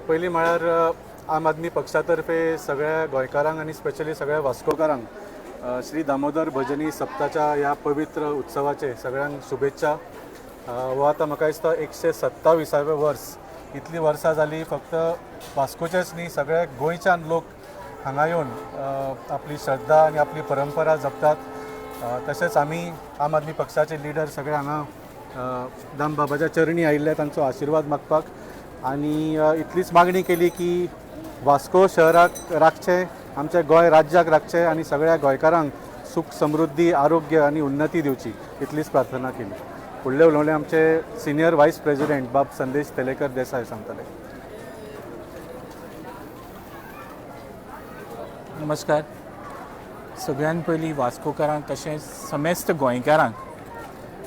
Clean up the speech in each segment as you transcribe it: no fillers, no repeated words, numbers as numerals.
पयलीं म्हळ्यार आम आदमी पक्षातर्फे सगळ्या गोंयकारांक आनी स्पेशली सगळ्या वास्कोकारांक श्री दामोदर भजनी सप्ताच्या ह्या पवित्र उत्सवाचे सगळ्यांक शुभेच्छा। हो आतां म्हाका दिसता 127वें वर्स। इतलीं वर्सां जालीं फक्त वास्कोचेच न्ही, सगळे गोंयच्यान लोक हांगा येवन आपली श्रद्धा आनी आपली परंपरा जपतात। तशेंच आमी आम आदमी पक्षाचे लिडर सगळे हांगा दाम बाबाच्या चरणी आयिल्ले तांचो आशिर्वाद मागपाक, आनी इतलीच मागणी केली की वास्को शहराक राखचे, आमच्या गोंय राज्याक राखचे आनी सगळ्या गोंयकारांक सुख समृद्धी आरोग्य आनी उन्नती दिवची, इतलीच प्रार्थना केली। फुडले उलोवणे आमचे सिनियर वायस प्रेसिडेंट बाब संदेश तेलेकर देसाय सांगतले। नमस्कार। सगळ्यान पयलीं वास्कोकारांक तशेंच समेस्त गोंयकारांक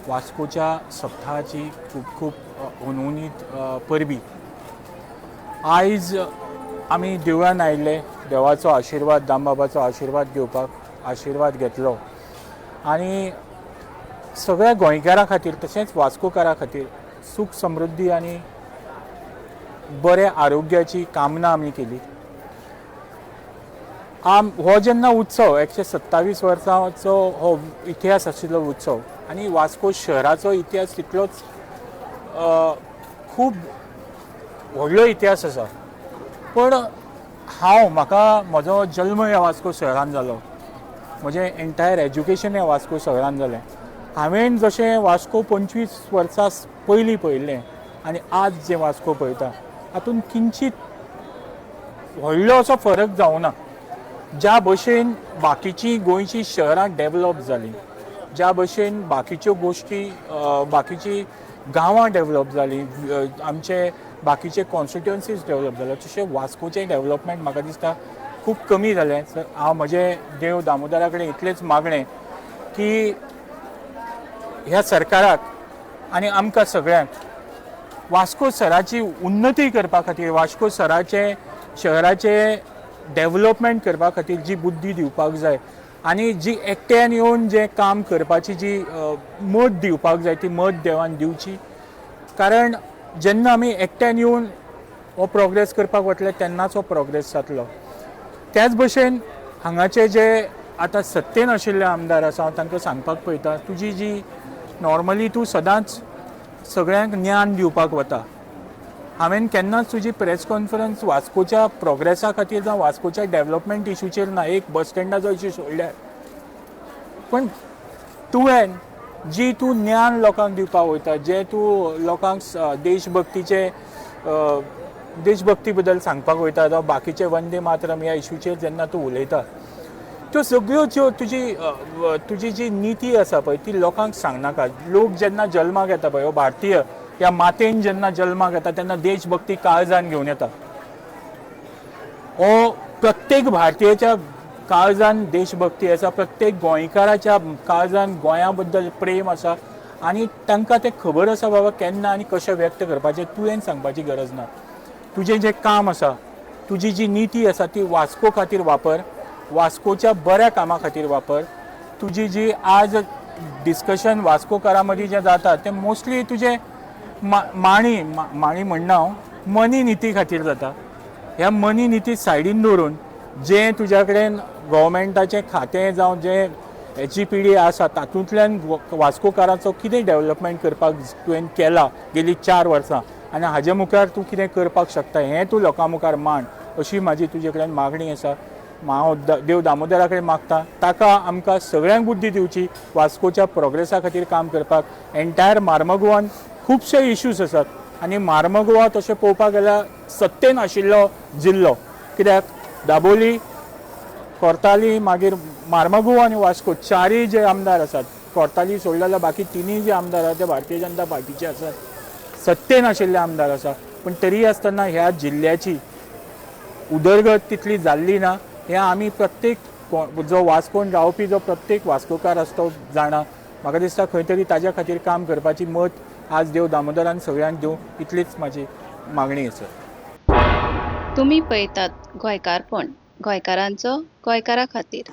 वास्कोच्या सप्ताहाची खूब खूब उनउनीत परबीं। आयज आमी देवळान आयिल्ले, देवाचो आशिर्वाद, दामबाबाचो आशिर्वाद घेवपाक आशिर्वाद घेतलो, आनी सगळ्या गोंयकारां खातीर तशेंच वास्कोकारां खातीर सूख समृद्धी आनी बरे आरोग्याची कामना आमी केली। हो जेन्ना उत्सव 127 वर्सांचो हो इतिहास आशिल्लो उत्सव, आनी वास्को शहराचो इतिहास तितलोच खूब व्हडलो इतिहास आसा। पण म्हाका म्हजो जल्म ह्या वास्को शहरान जालो, म्हजें एंटायर एज्युकेशन ह्या वास्को शहरान जालें। हांवें जशें वास्को 25 वर्सां पयलीं पळयल्लें आनी आज जें वास्को पळयता, हातूंत किंचीत व्हडलो असो फरक जावना। ज्या भशेन बाकीचीं गोंयचीं शहरां डेवलप जालीं, ज्या भशेन बाकीच्यो गोश्टी बाकीचीं गांवां डेवलप जालीं, आमचे बाकीचे कॉन्स्टिट्युएन्सीज डेवलप जाले, तशें वास्कोचें डेवलपमेंट म्हाका दिसता खूब कमी जालें। हांव म्हजें देव दामोदरा कडेन इतलेंच मागणें की ह्या सरकाराक आनी आमकां सगळ्यांक वास्को शहराची उन्नती करपा खातीर, वास्को शहराचे डेवलपमेंट करपा खातीर जी बुद्धी दिवपाक जाय आनी जी एकट्यान येवन जें काम करपाची जी मत दिवपाक जाय, ती मत देवान दिवची। कारण जेन्ना आमी एकट्यान येवन हो प्रोग्रेस करपाक वतले तेन्नाच हो प्रोग्रेस जातलो। त्याच भशेन हांगाचे जे आतां सत्तेन आशिल्ले आमदार आसा, हांव तांकां सांगपाक पळयता, तुजी जी नॉर्मली तूं सदांच सगळ्यांक ज्ञान दिवपाक वता, हांवें केन्नाच तुजी प्रेस कॉन्फरन्स वास्कोच्या प्रोग्रेसा खातीर जावं वास्कोच्या डेवलपमेंट इशूचेर ना, एक बस स्टँडाचो इशू सोडल्यार, पण तुवें जी तूं ज्ञान लोकांक दिवपाक वयता, जे तूं लोकांक देशभक्ती बद्दल सांगपाक वयता, जावं बाकीचे वंदे मातरम ह्या इशूचेर जेन्ना तूं उलयता, त्यो सगळ्यो ज्यो तुजी जी नीती आसा पळय ती लोकांक सांगनाका। लोक जेन्ना जल्माक येता पळय, हो भारतीय ह्या मातेन जेन्ना जल्माक येता तेन्ना देशभक्ती काळजान घेवन येता। हो प्रत्येक भारतीयाच्या काळजान देशभक्ती आसा, प्रत्येक गोंयकाराच्या काळजान गोंया बद्दल प्रेम आसा, आनी तांकां तें खबर आसा बाबा केन्ना आनी कशें व्यक्त करपाचें तुवें सांगपाची गरज ना। तुजें जें काम आसा, तुजी जी नीती आसा ती वास्को खातीर वापर, वास्कोच्या बऱ्या कामा खातीर वापर। तुजी जी आज डिस्कशन वास्कोकारां मदीं जें जाता तें मोस्टली तुजें माणी म्हणना हांव, मनी निती खातीर जाता। ह्या मनी निती सायडीन दवरून जें तुज्या कडेन गव्हर्मेंटाचें खातें जावं जें HGPD आसा तातूंतल्यान वास्कोकारांचो कितें डेवलपमेंट करपाक तुवें केला गेलीं 4 वर्सां, आनी हाजे मुखार तूं कितें करपाक शकता हें तूं लोकां मुखार मांड, अशी म्हाजी तुजे कडेन मागणी आसा। हांव देव दामोदरा कडेन मागता ताका आमकां सगळ्यांक बुद्धी दिवची वास्कोच्या प्रोग्रेसा खातीर काम करपाक। एंटायर मार्मगोवान खुबशे इश्यूज आसात, आनी मार्मगोवा तशें पळोवपाक गेल्यार सत्तेन आशिल्लो जिल्लो, कित्याक दाबोली, कोर्ताली, मागीर मार्मगोवा आनी वास्को चारय जे आमदार आसात, कोर्ताली सोडले जाल्यार बाकी तिनूय जे आमदार आसात ते भारतीय जनता पार्टीचे आसात, सत्तेन आशिल्ले आमदार आसा। पण तरी आसतना ह्या जिल्ल्याची उदरगत तितली जाल्ली ना, हें आमी प्रत्येक जो वास्कोन रावपी जो प्रत्येक वास्कोकार आसा तो जाणा। म्हाका दिसता खंय तरी ताज्या खातीर काम करपाची मत आज देव दामोदरान सगळ्यांक दिवं, इतलीच म्हाजी मागणी आसा। तुम्ही पळयतात गोंयकारपण, गोंयकारांचो गोंयकारा खातीर।